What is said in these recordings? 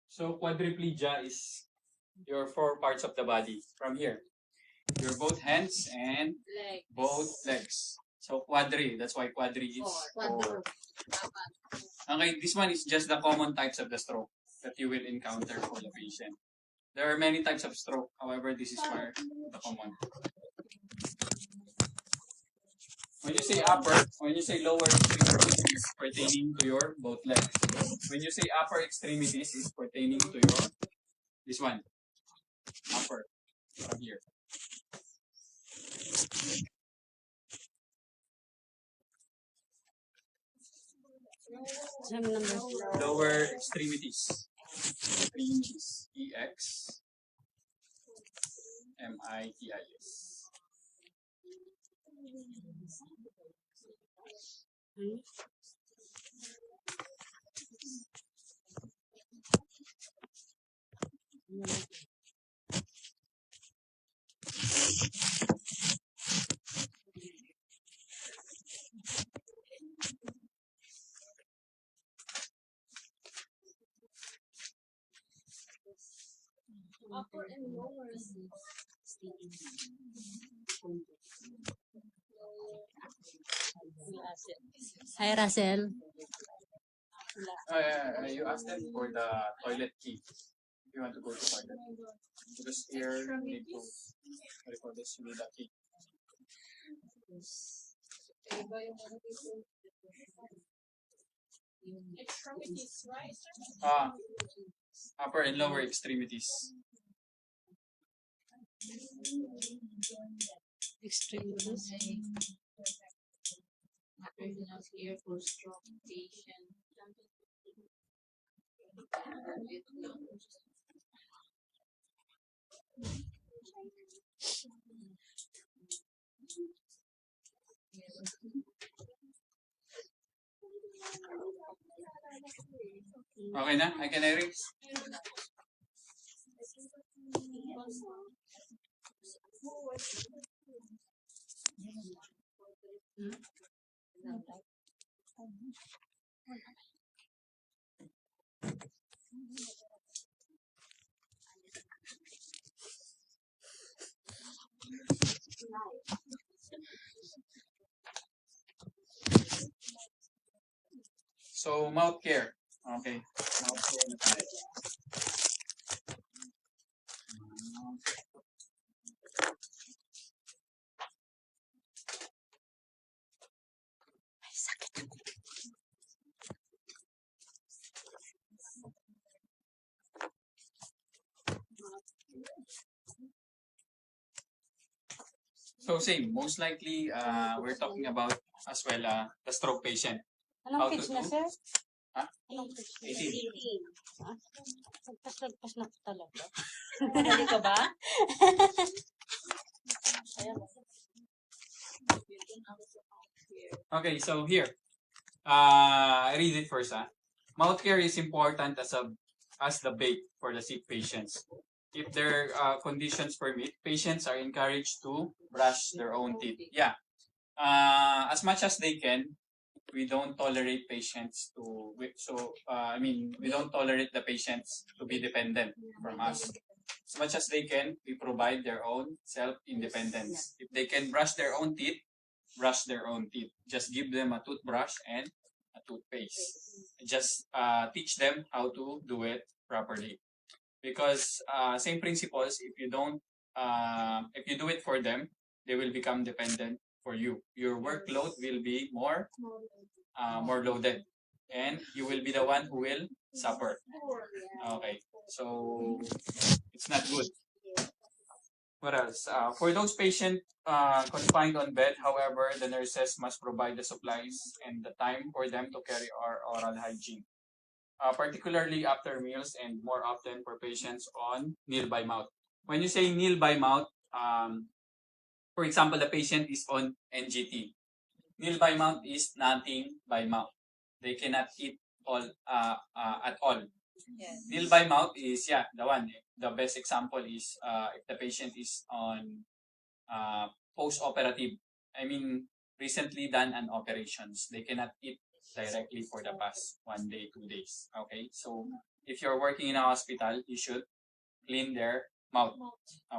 So quadriplegia is your 4 parts of the body from here. Your both hands and both legs. So quadri, that's why quadri is 4. Okay, this one is just the common types of the stroke that you will encounter for the patient. There are many types of stroke, however, this is where the common. When you say upper, when you say lower extremities, it's pertaining to your both legs. When you say upper extremities, it's pertaining to your, this one, upper, from here. Lower extremities. Extremities. EXMITIS. Upper and lower. Hi, Russell. You asked them for the toilet key. If you want to go to toilet. Because here you need to record this, you need a key. Extremities, right? Upper and lower extremities. Extremities. Here for stroke patient. Okay na? I can erase? So, mouth care. Okay. Mouth care na tayo. So same, most likely we're talking about as well the stroke patient. How Anong to page na, do? sir? Ha? Anong page na? 18. Lagpas na talaga. Madali ka ba? Okay, so here. I read it first. Mouth care is important as the bait for the sick patients. If their conditions permit, patients are encouraged to brush their own teeth. Yeah. As much as they can, we don't tolerate patients to, we don't tolerate the patients to be dependent from us. As much as they can, we provide their own self-independence. If they can brush their own teeth, brush their own teeth. Just give them a toothbrush and a toothpaste. Just teach them how to do it properly. Because same principles, if you do it for them, they will become dependent for you. Your workload will be more loaded, and you will be the one who will suffer. Okay, so it's not good. What else? For those patients confined on bed, however, the nurses must provide the supplies and the time for them to carry our oral hygiene. Particularly after meals and more often for patients on nil by mouth. When you say nil by mouth, for example, the patient is on NGT. Nil by mouth is nothing by mouth. They cannot eat at all. Yes. Nil by mouth is, the one. The best example is if the patient is on post-operative. I mean, recently done an operations. They cannot eat directly for the past 1 day, 2 days. Okay, so if you're working in a hospital, you should clean their mouth.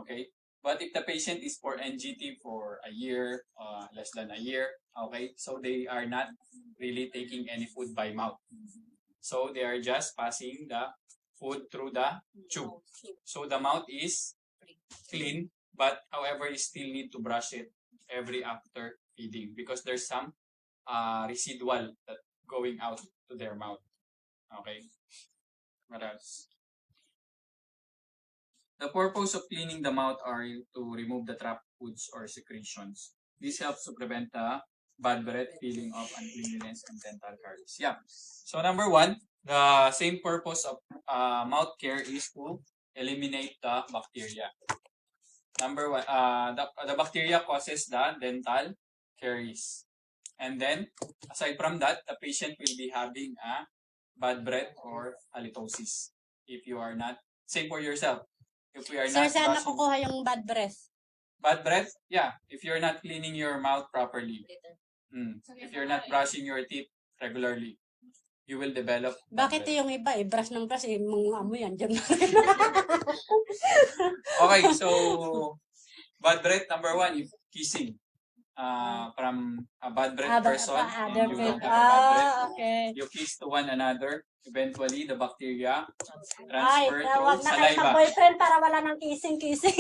Okay, but if the patient is for NGT for a year, less than a year, okay, so they are not really taking any food by mouth. So they are just passing the food through the tube. So the mouth is clean, but however, you still need to brush it every after feeding because there's some residual that going out to their mouth. Okay. What else? The purpose of cleaning the mouth are to remove the trapped foods or secretions. This helps to prevent the bad breath, feeling of uncleanliness, and dental caries. Yeah. So number one, the same purpose of mouth care is to eliminate the bacteria. Number one, the bacteria causes the dental caries. And then, aside from that, the patient will be having a bad breath or halitosis. If you are not, same for yourself. If we are Sir, not saan brushing, nakukuha yung bad breath? bad breath, yeah. If you're not cleaning your mouth properly, if you're not brushing your teeth regularly, you will develop bad Bakit breath. yung iba, brush ng brush, mga amoy yan, dyan. Okay, so bad breath number one, if kissing. From a bad breath person and Other you people. don't have a bad breath, Okay. you kiss to one another, eventually the bacteria Ay, transfer wag through na kayo saliva. mag-boyfriend para wala nang kissing-kissing.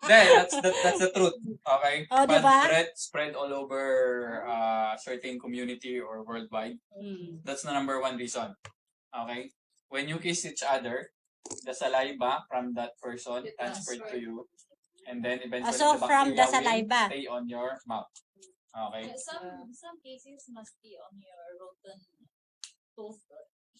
Then, that's the truth. Okay? Oh, Bad diba? breath spread all over certain community or worldwide. That's the number one reason. Okay? When you kiss each other, the saliva from that person transferred to you, and then eventually So, the from bacteria the saliva. will stay on your mouth. Okay? Some cases must be on your rotten tooth.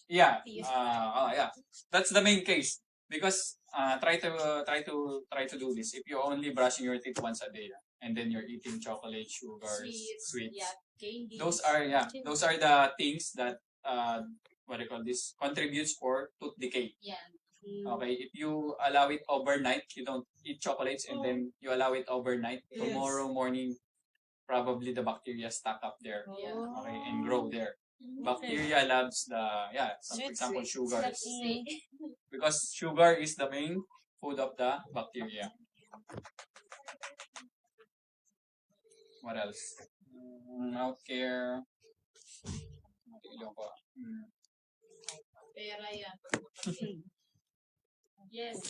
Yeah. Teeth. Yeah. That's the main case. Because try to do this. If you're only brushing your teeth once a day, and then you're eating chocolate, sugars, sweets. Yeah, candies. Those are the things that what do you call this? Contributes for tooth decay. Yeah. Okay, if you allow it overnight, you don't eat chocolates and then you allow it overnight, tomorrow morning, probably the bacteria stack up there, Yeah. okay, and grow there. Bacteria loves the, for example, sugars. Because sugar is the main food of the bacteria. What else? Mouth care. Pera yan. Yes.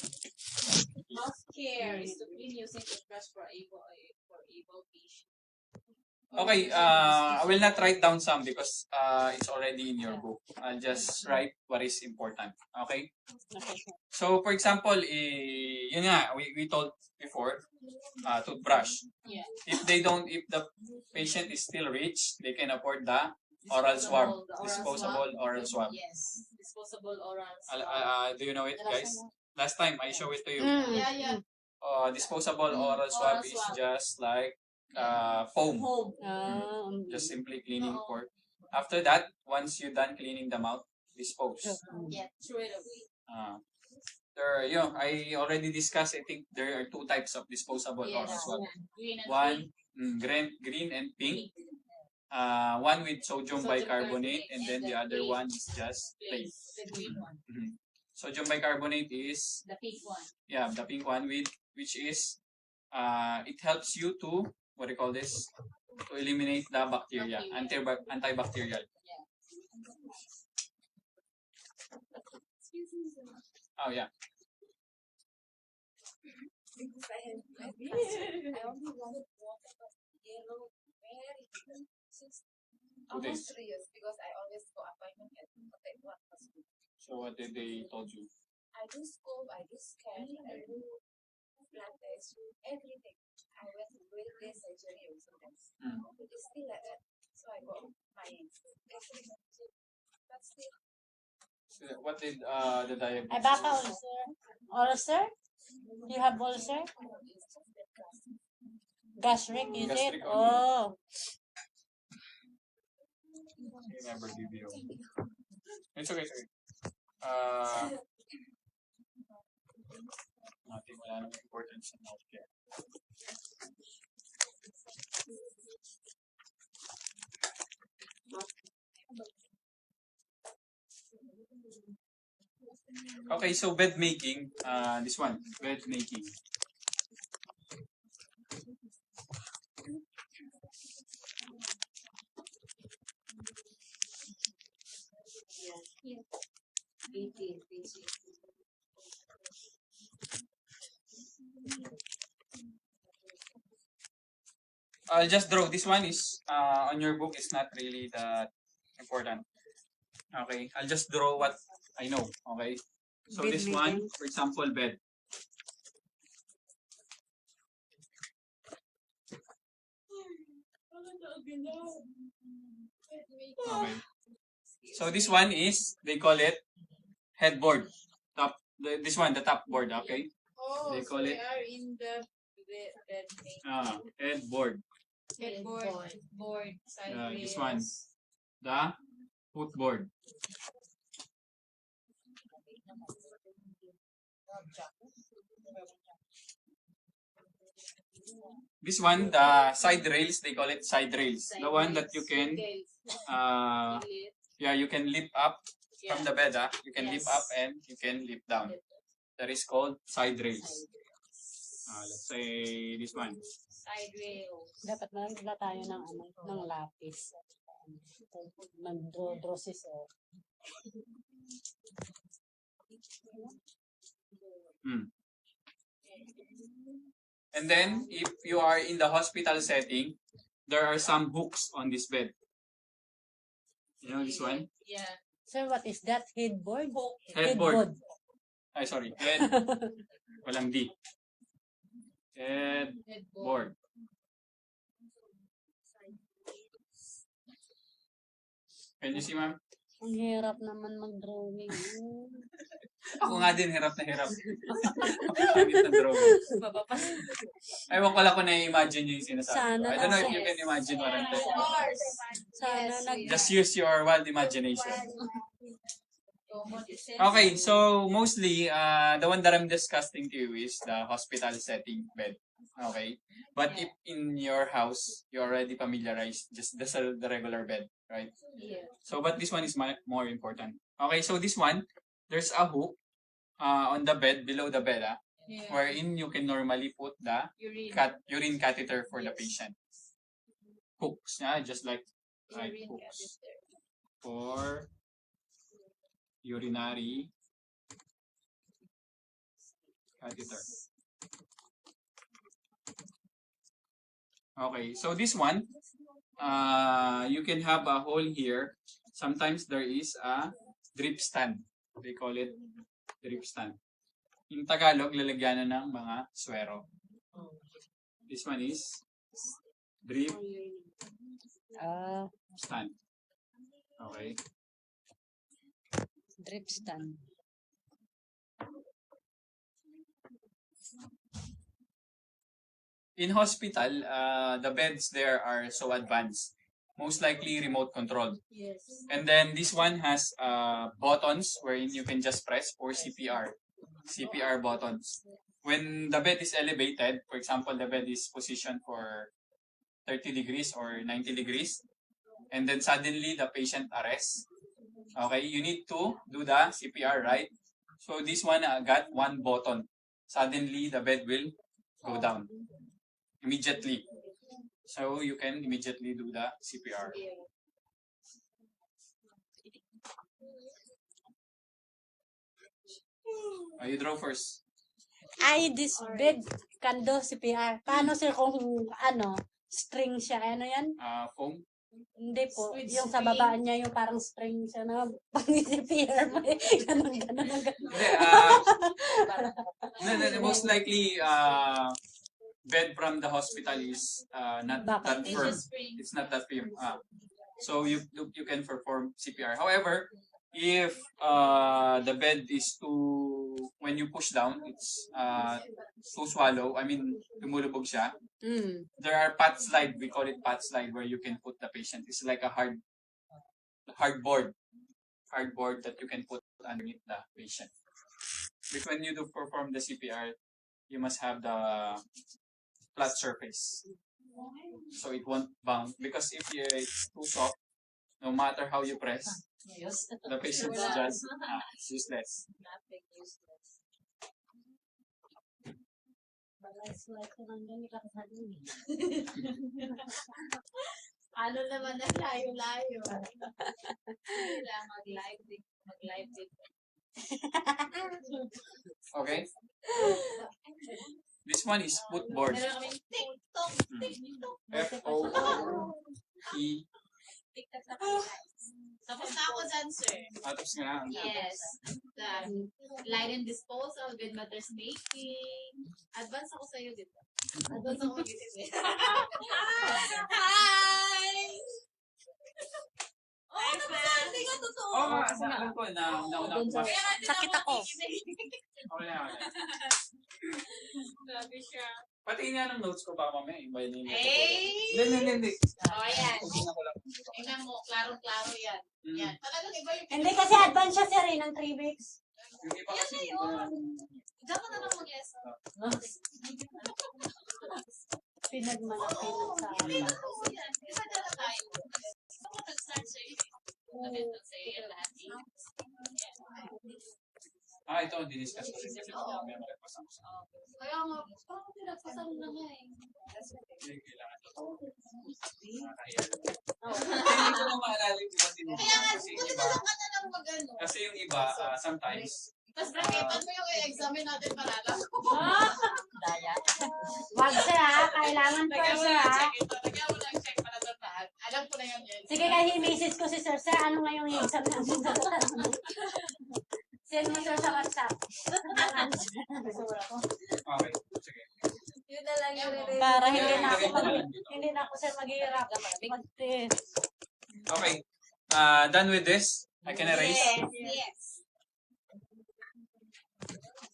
Mouth care is to clean using toothbrush for able patient. Okay, I will not write down some because it's already in your book. I'll just write what is important. Okay? So, for example, yun nga, we told before, toothbrush. Yeah. If the patient is still rich, they can afford the oral swab, disposable oral swab. Yes, disposable oral swab. Do you know it, guys? Last time I show it to you. Yeah. Disposable oral swab is just like foam. Just simply cleaning for. After that, once you're done cleaning the mouth, dispose. Yeah, throw it away. I already discussed. I think there are two types of disposable oral swab. Green and One, pink. green and pink. One with sodium bicarbonate, and then the other one is just plain. The green one. Sodium bicarbonate is The pink one. the pink one which is it helps you to what do you call this, to eliminate the bacteria, antibacterial. Oh yeah. Almost 3 years because I always go appointment at one hospital. So what did they told you? I do scope, I do scan, I do blood test, everything. I went to brain surgery also. It's still like that. So I got my but still. So what did the diagnosis? Ay, baka ulcer. Ulcer? You have ulcer? Gastric, is Gastric it? only. Oh. Remember DBO. It's okay. Nothing wala nang importance sa healthcare. Okay, so bed making. This one, bed making. Yeah. 18, page 18. I'll just draw. This one is on your book. It's not really that important. Okay, I'll just draw what I know. Okay, so Bed this one, making. for example, bed. Okay. So this one is, they call it headboard. This one, the top board. Okay, Oh, They so call we it- are in the bed making. headboard. Headboard, board, side rails. This one, the footboard. This one, the side rails, they call it side rails. Side The one that rails. you can, Tails. Lift. you can lift up from the bed. You can lift Yes. up and you can lift down. That is called side rails. Let's say this one. Side rails. Dapat magla tayo ng ng lapis. Mag-draw scissor. And then, if you are in the hospital setting, there are some hooks on this bed. You know this one? Yeah. Sir, what is that? Headboard? Headboard. Ay, sorry. Head. Walang D. Headboard. Can you see, ma'am? Ang hirap naman mag-drawing. Ako nga din, hirap na hirap. Pangit na drawing. Ewan ko lang kung na-imagine nyo yung sinasabi ko. Sana I don't know if kasi. you can imagine what I'm Of talking about. course. Sana nag... Just use your wild imagination. Okay, so mostly, the one that I'm discussing to you is the hospital setting bed. Okay? But if in your house, you're already familiarized, just the regular bed, right? Yeah. So, but this one is more important. Okay, so this one, there's a hook on the bed, below the bed, Yeah. wherein you can normally put the Urine. urine catheter for the Yes. patient. Hooks, just like Urine hooks catheter. for urinary catheter. Okay, so this one, you can have a hole here. Sometimes there is a drip stand. They call it drip stand. In Tagalog, lalagyan na ng mga swero. This one is drip stand. Okay. Drip stand. In hospital, the beds there are so advanced. Most likely remote controlled. Yes. And then this one has buttons wherein you can just press for CPR. CPR buttons. When the bed is elevated, for example, the bed is positioned for 30 degrees or 90 degrees, and then suddenly the patient arrests. Okay, you need to do the CPR, right? So this one got one button. Suddenly the bed will go down immediately. So you can immediately do the CPR. You draw first. Ay, this bed can do CPR. Paano sir kung string siya? Ano yan? Foam. Hindi po. With Yung sa string. baba niya, yung parang string siya na pang CPR mo. Ganon. Hindi, most likely, bed from the hospital is not that Bakit? firm. It's not that firm. So you can perform CPR. However, if the bed is too, when you push down, it's too swallow. I mean, lumulubog siya. There are pat slide. We call it pat slide, where you can put the patient. It's like a hard board that you can put underneath the patient. But when you do perform the CPR, you must have the flat surface, so it won't bounce. Because if it's too soft, no matter how you press, The patient's just useless. Nothing useless. Balas-balas ko lang din, ikakasali. Ano naman ang layo-layo? Kailangan mag-live din. Okay? This one is footboard. Meron kaming TikTok. F-O-E. TikTok na kami. Tapos na ako dyan, sir. Tapos nga. Yes. The light and disposal with mother's making. Advance ako sa'yo, di ba? Advance ako mag-isip. Hi! Oo, naman. Hindi ka totoo. Oo, alam ko na nauna ko. Kaya nga din Sakit ako. Okay na. Grabe siya. Pati nga ng notes ko ba mamaya. Iba yun yung Eh! Hindi. O, yan. Tingnan ko lang. Tingnan mo, klarong-klaro yan. Yan. Talagang iba yung Hindi kasi advance siya sir ng 3 weeks. Yung iba Yan kasi. na yun. Diyan ka na lang mag-yes. Pinagmalaki Oo, sa hindi amin. totoo yan. Iba na lang tayo. Ako nag-start sa'yo. Nag-start sa'yo yan lahat. Ito, diniscuss ko rin kasi may malagpasan ko sa Kaya nga, parang pinagpasan na nga eh. kailangan ito. Nakakahiya. Hindi ko na maalala yung iba din. Kaya nga, Kasi yung buti iba, na lang ka na lang mag-ano. kasi yung iba, sometimes, Tapos braketan mo yung i-examine natin para lang. Wag sir ha, kailangan pa Lagyan mo sir na ha. check ito. Lagyan mo na check para doon lahat. Alam ko na yan yan. Sige kahit message ko si sir, sir ano nga yung exam namin? Send mo sir sa WhatsApp. okay, sige. Yun na lang yung Para hindi na ako Ilagay ko na lang dito. hindi na ako sir maghihirap. Okay, done with this. I can erase. Yes.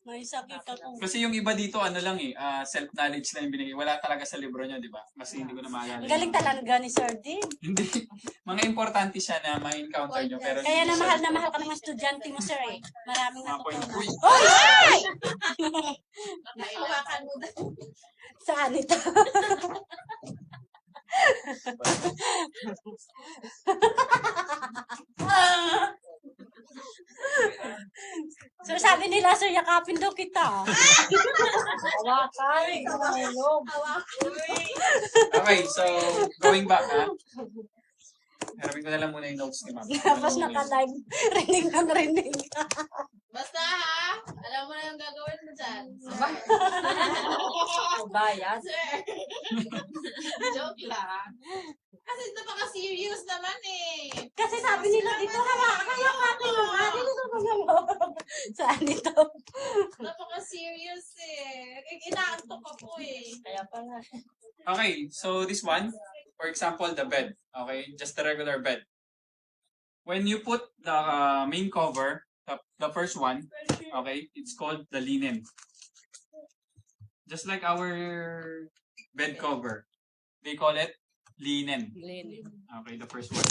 May sakit ako. Kasi yung iba dito, ano lang self-knowledge lang yung binigay. Wala talaga sa libro nyo, di ba? Kasi hindi ko na maalala. Ang galing talaga ni Sir Dean. Hindi. Mga importante siya na ma-encounter nyo. Pero Kaya hindi na siya- mahal ka ng mga estudyante mo sir eh. Maraming Mga point. natutunan. Uy! Hawakan mo na. Saan ito? Sir, sabi nila, sir, yakapin daw kita. Hawakan. Okay, so going back harapin ko na lang muna yung notes ni Ma'am. Tapos naka-live. Rinig ng rinig. Basta ha, alam mo na yung gagawin mo dyan. Bayad. Sir. Joke lang. Kasi napaka-serious naman eh. Kasi sabi nila dito, hayakatin mo nga. Dito sa pagalaw. Saan ito? Napaka-serious eh. Inaantok ako eh. Kaya pala. Okay, so this one, for example, the bed. Okay, just the regular bed. When you put the main cover, the first one, okay, it's called the linen. Just like our bed cover, they call it linen. Okay, the first one.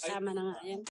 Tama na nga yan.